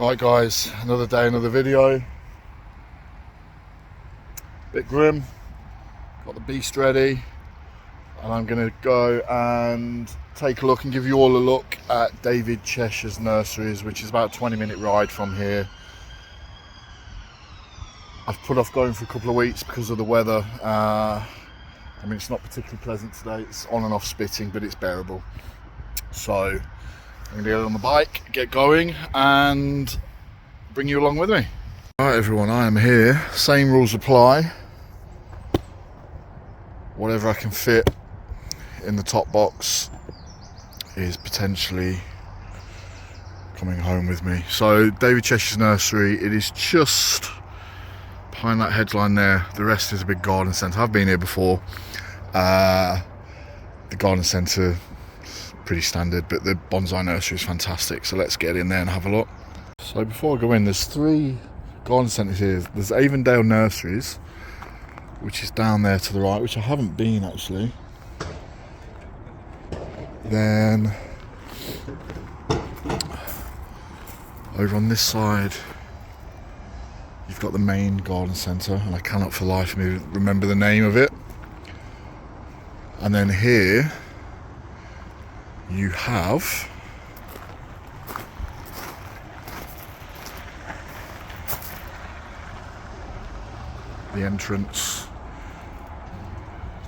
Right guys, another day, another video. Bit grim, got the beast ready, and I'm gonna go and take a look and give you all a look at David Cheshire's Nurseries, which is about a 20-minute ride from here. I've put off going for a couple of weeks because of the weather. I mean, it's not particularly pleasant today, it's on and off spitting, but it's bearable. So I'm gonna get on the bike, get going, and bring you along with me. Alright everyone, I am here. Same rules apply. Whatever I can fit in the top box is potentially coming home with me. So David Cheshire's Nursery, it is just behind that headline there. The rest is a big garden centre. I've been here before. The garden centre pretty standard, but the bonsai nursery is fantastic, so let's get in there and have a look. So before I go in, there's three garden centres here. There's Avondale Nurseries, which is down there to the right, which I haven't been actually. Then over on this side you've got the main garden centre, and I cannot for life of me remember the name of it. And then here you have the entrance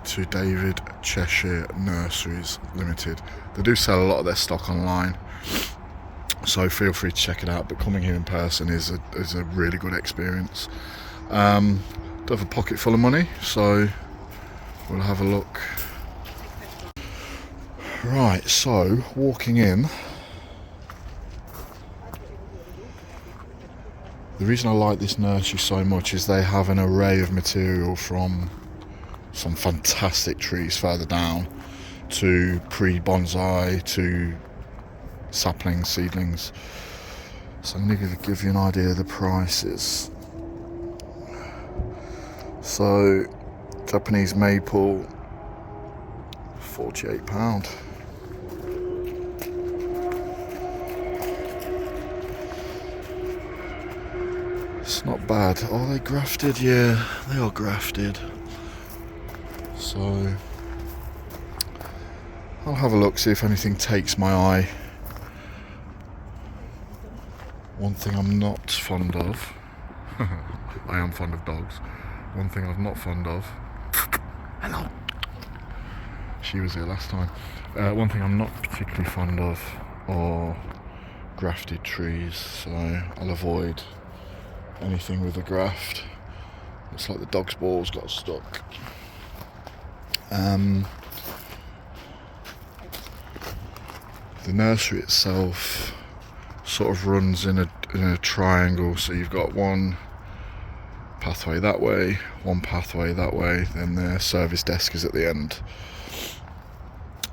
to David Cheshire Nurseries Limited. They do sell a lot of their stock online, so feel free to check it out, but coming here in person is a really good experience. Don't have a pocket full of money, so we'll have a look. Right, so walking in, the reason I like this nursery so much is they have an array of material, from some fantastic trees further down to pre-bonsai to saplings, seedlings. So I'm going to give you an idea of the prices. So Japanese maple, £48. It's not bad. Are they grafted? Yeah, they are grafted. So I'll have a look, see if anything takes my eye. One thing I'm not fond of, I am fond of dogs. One thing I'm not fond of, hello, she was here last time. One thing I'm not particularly fond of are grafted trees, so I'll avoid anything with a graft. Looks like the dog's balls got stuck. The nursery itself sort of runs in a triangle, so you've got one pathway that way, one pathway that way, then the service desk is at the end.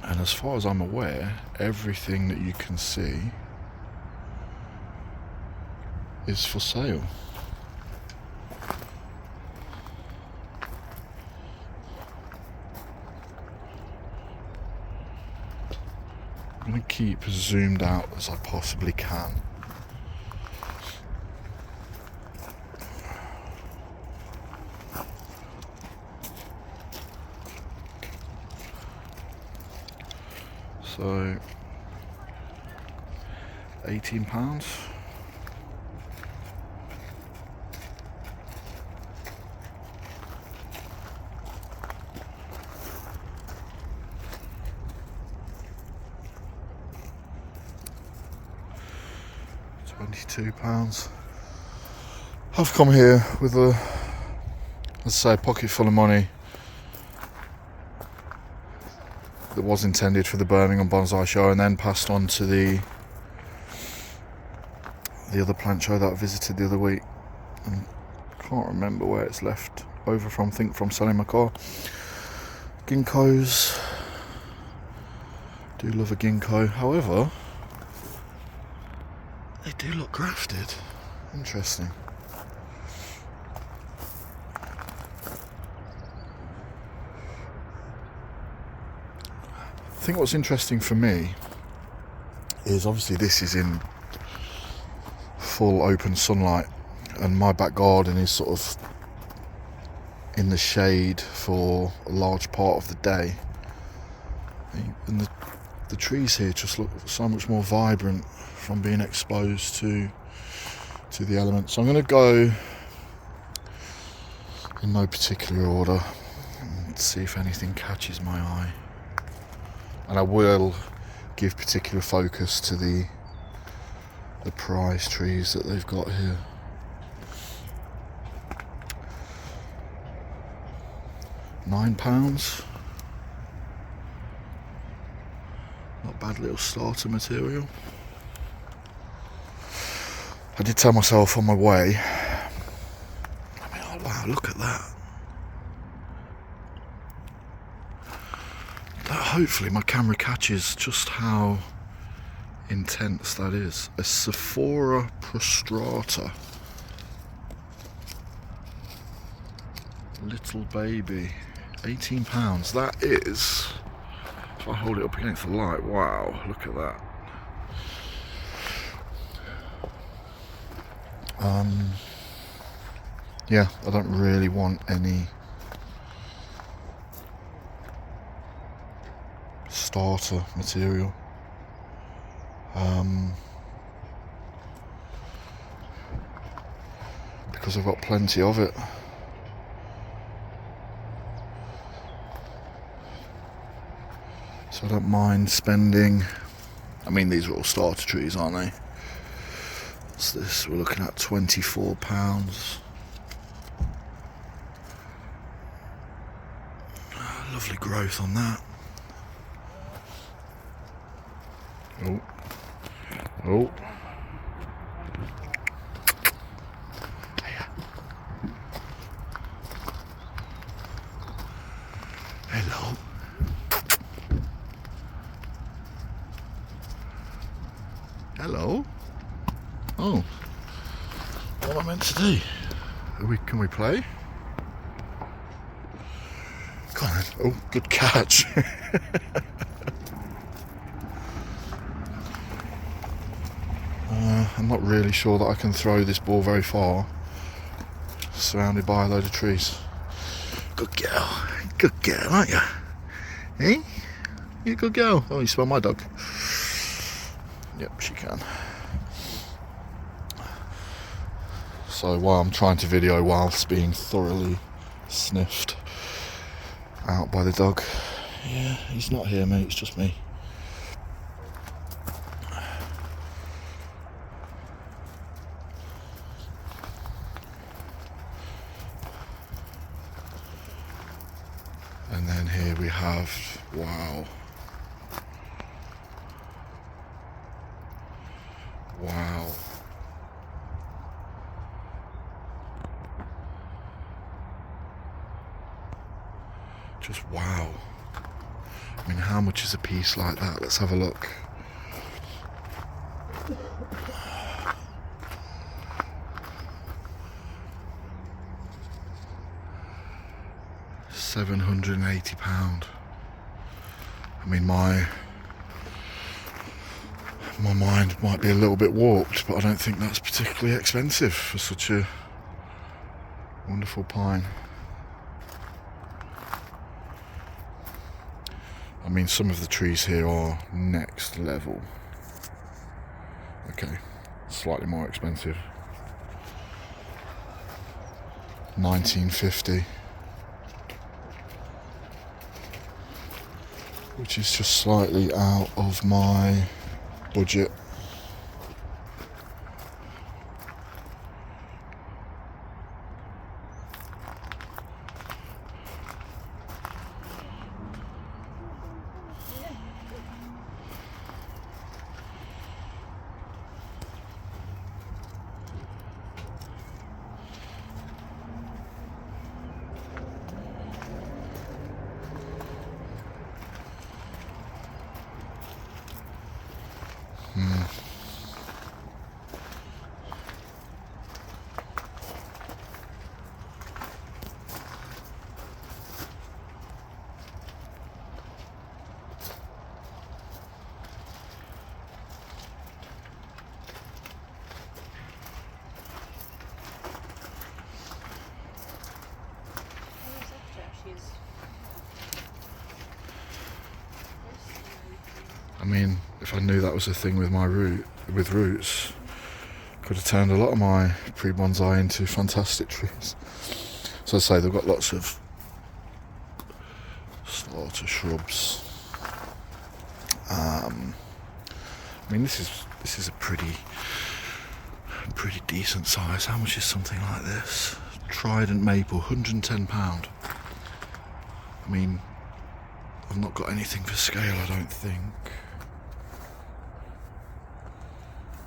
And as far as I'm aware, everything that you can see is for sale. I'm going to keep as zoomed out as I possibly can. So £18. £22. I've come here with a, let's say, a pocket full of money that was intended for the Birmingham Bonsai Show, and then passed on to the other plant show that I visited the other week. And can't remember where it's left over from. I think from selling my car. Ginkgos. Do love a ginkgo. However, they do look grafted. Interesting. I think what's interesting for me is obviously this is in full open sunlight, and my back garden is sort of in the shade for a large part of the day, and the trees here just look so much more vibrant from being exposed to the elements. So I'm going to go in no particular order and see if anything catches my eye, and I will give particular focus to the prize trees that they've got here. £9. Not bad little starter material. I did tell myself on my way, I mean, oh wow, look at that. Hopefully my camera catches just how intense that is. A Sephora prostrata. Little baby. £18. That is, if I hold it up against the light, wow, look at that. Yeah, I don't really want any starter material. Because I've got plenty of it. So I don't mind spending, I mean, these are all starter trees, aren't they? What's this? We're looking at £24. Lovely growth on that. Oh. Oh. Hello. Hello. Oh. What am I meant to do? Can we play? Come on. Oh, good catch. I'm not really sure that I can throw this ball very far, surrounded by a load of trees. Good girl, aren't you? Eh? You're a good girl. Oh, you smell my dog? Yep, she can. So while I'm trying to video whilst being thoroughly sniffed out by the dog, yeah, he's not here, mate, it's just me. And then here we have, wow. Wow. Just wow. I mean, how much is a piece like that? Let's have a look. £780. I mean, my mind might be a little bit warped, but I don't think that's particularly expensive for such a wonderful pine. I mean, some of the trees here are next level. Okay, slightly more expensive. £19.50. Which is just slightly out of my budget. I mean, if I knew that was a thing with my roots, could have turned a lot of my pre-bonsai into fantastic trees. So I say they've got lots of slaughter shrubs. I mean, this is a pretty decent size. How much is something like this? Trident maple, £110. I mean, I've not got anything for scale, I don't think.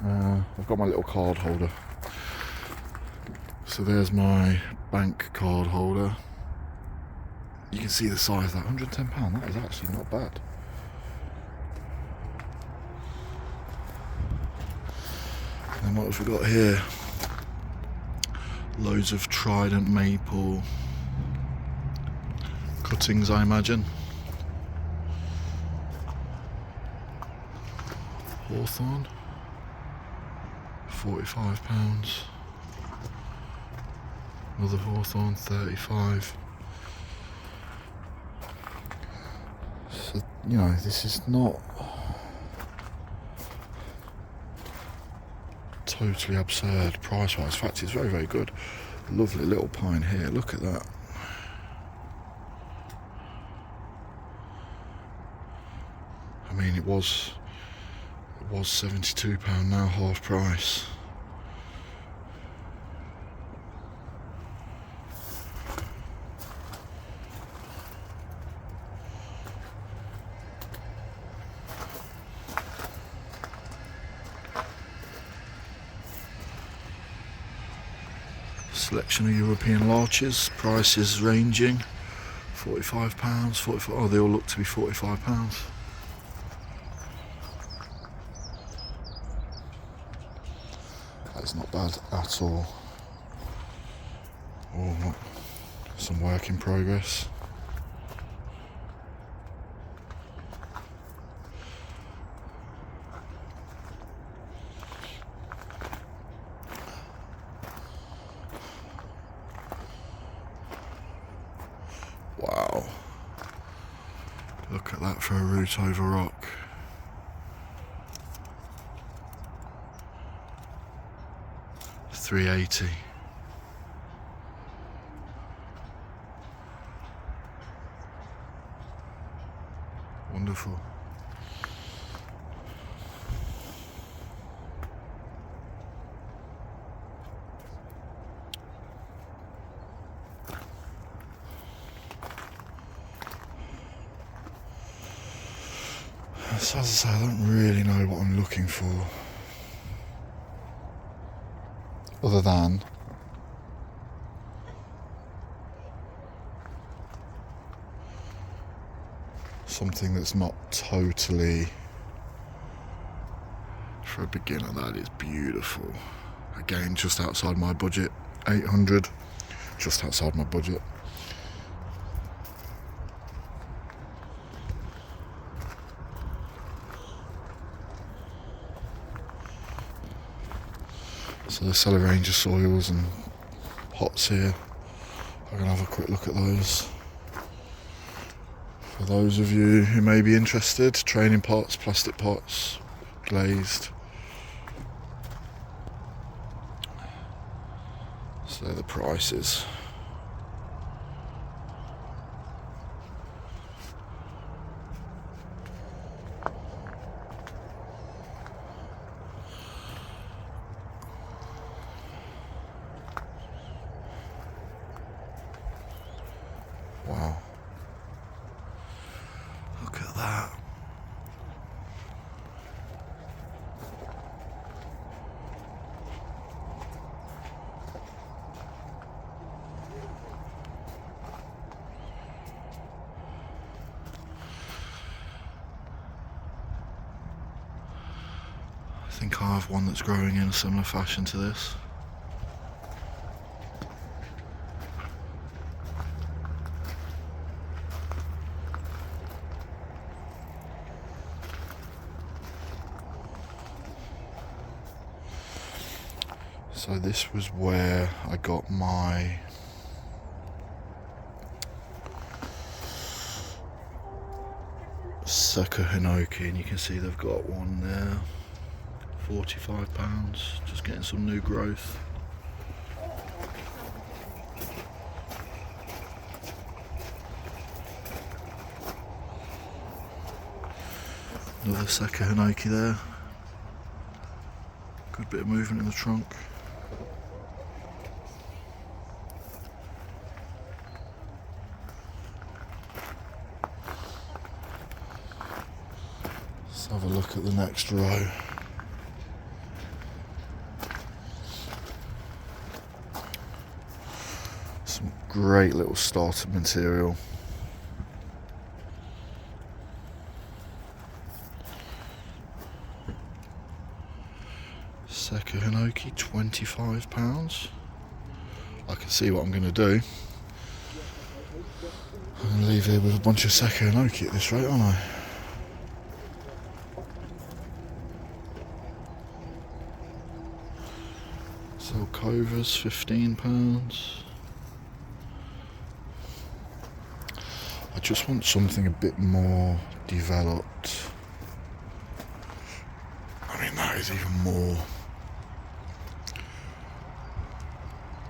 I've got my little card holder. So there's my bank card holder. You can see the size of that, £110. That is actually not bad. And what have we got here? Loads of trident maple cuttings, I imagine. Hawthorn, £45. Another hawthorn, £35. So, you know, this is not totally absurd price-wise. In fact, it's very, very good. Lovely little pine here. Look at that. I mean, it was £72, now half price. Selection of European larches, prices ranging £45, 45. Oh, they all look to be £45. That's not bad at all. Oh, some work in progress. Wow. Look at that for a root over rock. £3.80. Wonderful. So as I say, I don't really know what I'm looking for, other than something that's not totally, for a beginner, that is beautiful. Again, just outside my budget, 800, just outside my budget. So they sell a range of soils and pots here. I'm going to have a quick look at those. For those of you who may be interested, training pots, plastic pots, glazed. So they're the prices. Wow. Look at that. I think I have one that's growing in a similar fashion to this. So this was where I got my Seka Hinoki, and you can see they've got one there, £45, just getting some new growth. Another Seka Hinoki there. Good bit of movement in the trunk. Let's have a look at the next row. Some great little starter material. Seka Hinoki, £25. I can see what I'm going to do. I'm going to leave here with a bunch of Seka Hinoki at this rate, aren't I? Silkovas, £15. I just want something a bit more developed. I mean, that is even more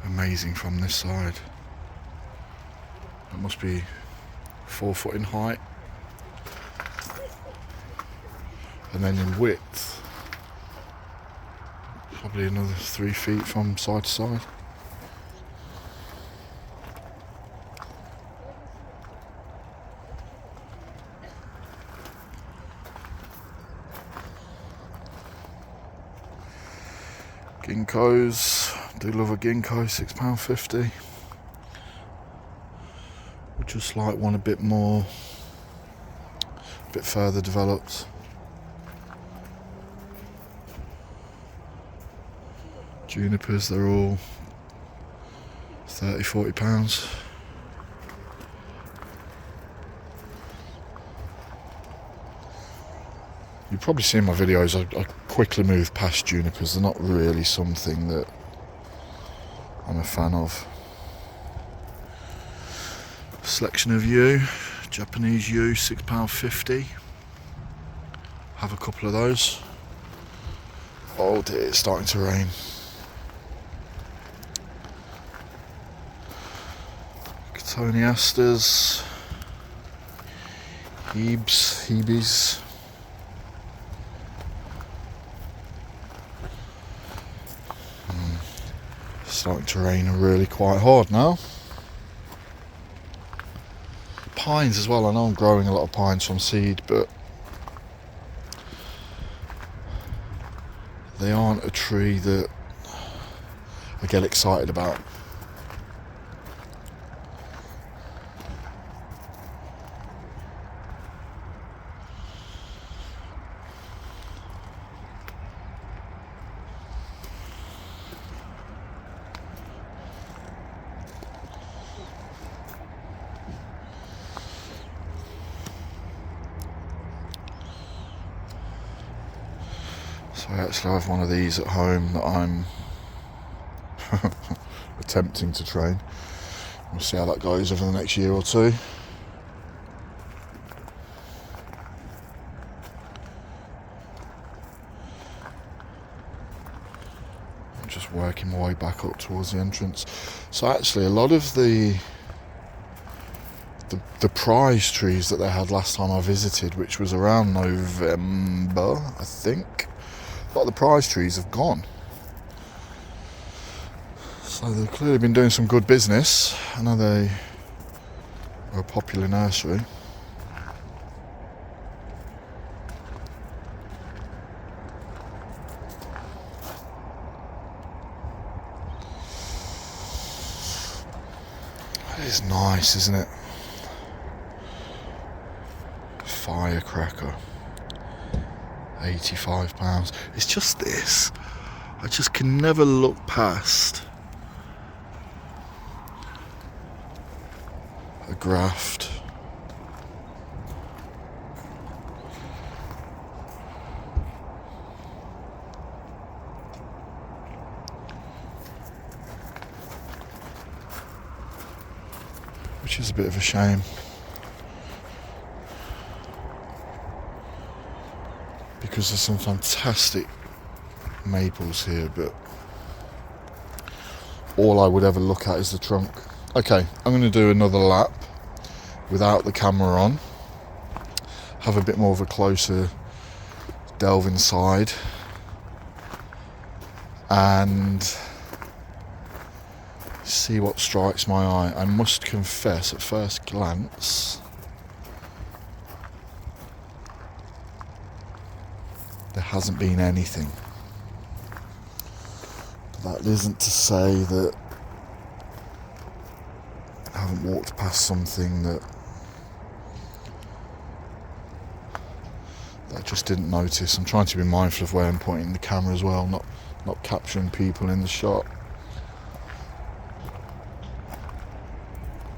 amazing from this side. It must be 4 foot in height, and then in width probably another 3 feet from side to side. Ginkgos, do love a ginkgo, £6.50. Would just like one a bit more, a bit further developed. Junipers, they're all £30–40. You've probably seen my videos, I quickly move past junipers. They're not really something that I'm a fan of. Selection of yew, Japanese yew, £6.50. Have a couple of those. Oh dear, it's starting to rain. Cotoneasters, Hebes. Starting to rain really quite hard now. Pines as well. I know I'm growing a lot of pines from seed, but they aren't a tree that I get excited about. So I actually have one of these at home that I'm attempting to train. We'll see how that goes over the next year or two. I'm just working my way back up towards the entrance. So actually a lot of the prize trees that they had last time I visited, which was around November, I think, a lot of the prize trees have gone. So they've clearly been doing some good business. I know they are a popular nursery. It is nice, isn't it? Firecracker, £85. It's just this. I just can never look past a graft. Which is a bit of a shame. because there's some fantastic maples here, but all I would ever look at is the trunk. Okay, I'm going to do another lap without the camera on, have a bit more of a closer delve inside, and see what strikes my eye. I must confess, at first glance, there hasn't been anything. But that isn't to say that I haven't walked past something that I just didn't notice. I'm trying to be mindful of where I'm pointing the camera as well, not capturing people in the shot.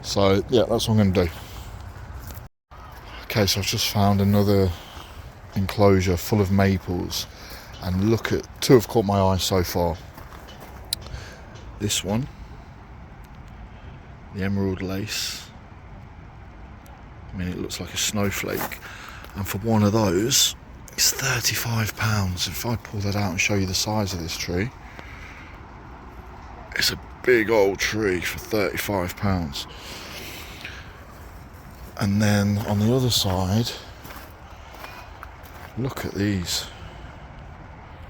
So yeah, that's what I'm going to do. Okay, so I've just found another enclosure full of maples, and look at, two have caught my eye so far. This one, the emerald lace, I mean, it looks like a snowflake, and for one of those it's £35. If I pull that out and show you the size of this tree, it's a big old tree for £35. And then on the other side, look at these.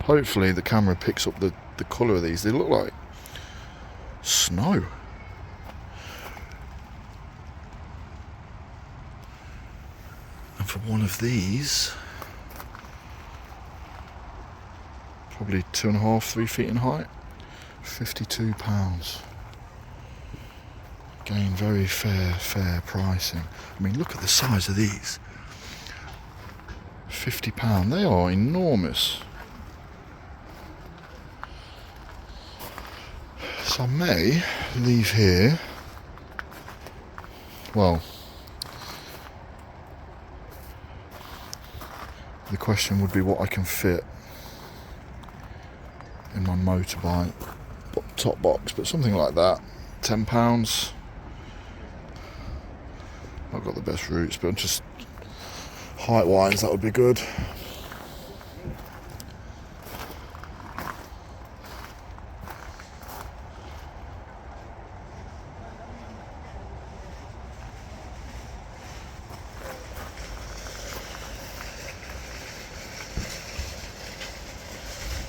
Hopefully the camera picks up the colour of these. They look like snow. And for one of these, probably 2.5, 3 feet in height, £52. Again, very fair pricing. I mean, look at the size of these. £50, they are enormous. So I may leave here, well, the question would be what I can fit in my motorbike top box, but something like that, £10. I've got the best roots, but just height wise that would be good.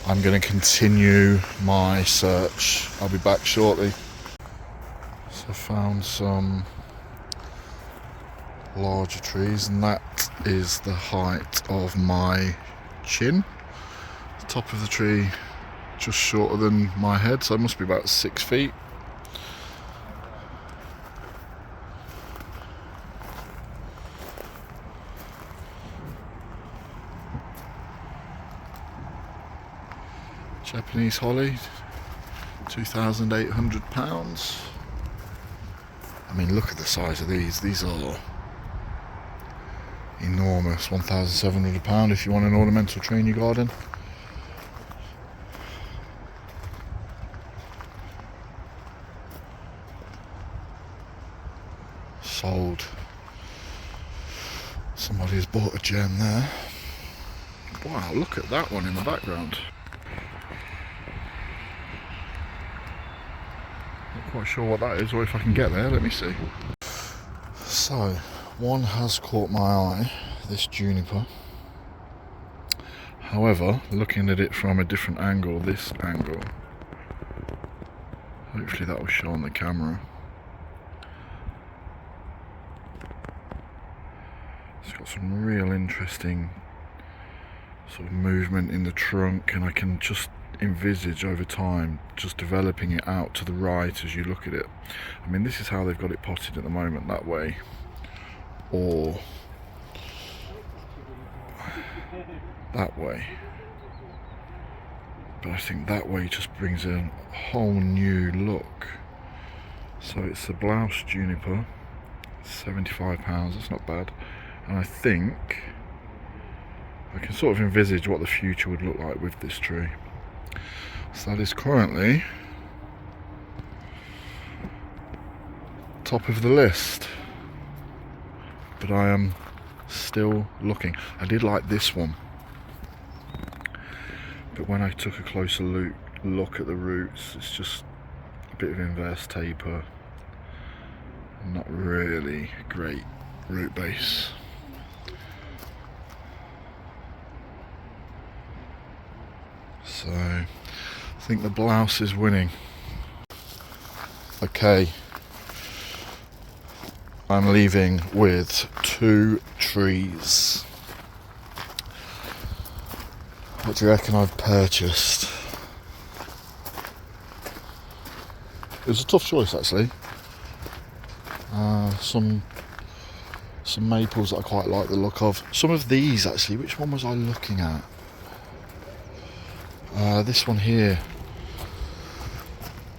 I'm going to continue my search. I'll be back shortly. So I found some larger trees, and that is the height of my chin. The top of the tree just shorter than my head, so it must be about 6 feet. Japanese holly, £2,800. I mean, look at the size of these. These are enormous. £1,700 if you want an ornamental tree in your garden. Sold. Somebody has bought a gem there. Wow, look at that one in the background. Not quite sure what that is, or if I can get there. Let me see. So, one has caught my eye, this juniper. However, looking at it from a different angle, this angle, hopefully that will show on the camera. It's got some real interesting sort of movement in the trunk, and I can just envisage over time just developing it out to the right as you look at it. I mean, this is how they've got it potted at the moment, that way, or that way, but I think that way just brings a whole new look. So it's a blouse juniper, £75, that's not bad, and I think I can sort of envisage what the future would look like with this tree. So that is currently top of the list, but I am still looking. I did like this one. but when I took a closer look at the roots, it's just a bit of inverse taper, not really great root base. So I think the blouse is winning. Okay, I'm leaving with 2 trees. What do you reckon I've purchased? It was a tough choice actually. Some maples that I quite like the look of. Some of these actually, which one was I looking at? This one here.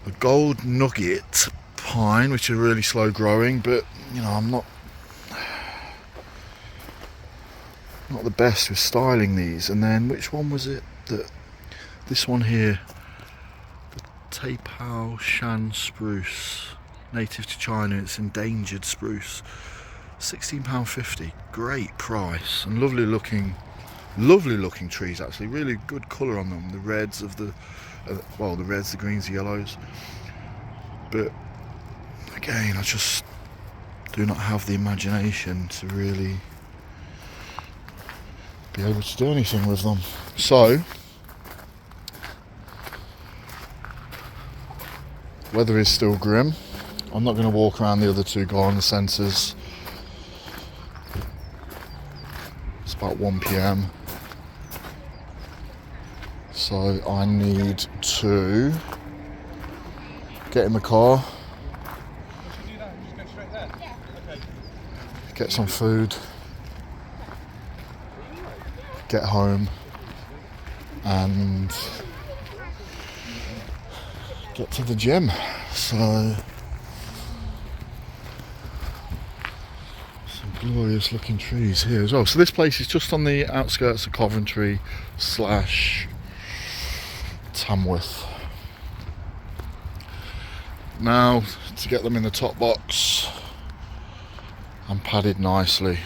A gold nugget pine, which are really slow growing, but you know, I'm not the best with styling these. And then which one was it that this one here, the Tapao Shan spruce, native to China, it's endangered spruce, £16.50, great price, and lovely looking trees actually, really good colour on them, the reds of the well, the reds, the greens, the yellows. But again, I just do not have the imagination to really be able to do anything with them. So weather is still grim. I'm not going to walk around the other 2 garden centres. It's about 1 PM. So I need to get in the car, get some food, get home and get to the gym. So some glorious looking trees here as well. So this place is just on the outskirts of Coventry / Tamworth. Now to get them in the top box and padded nicely.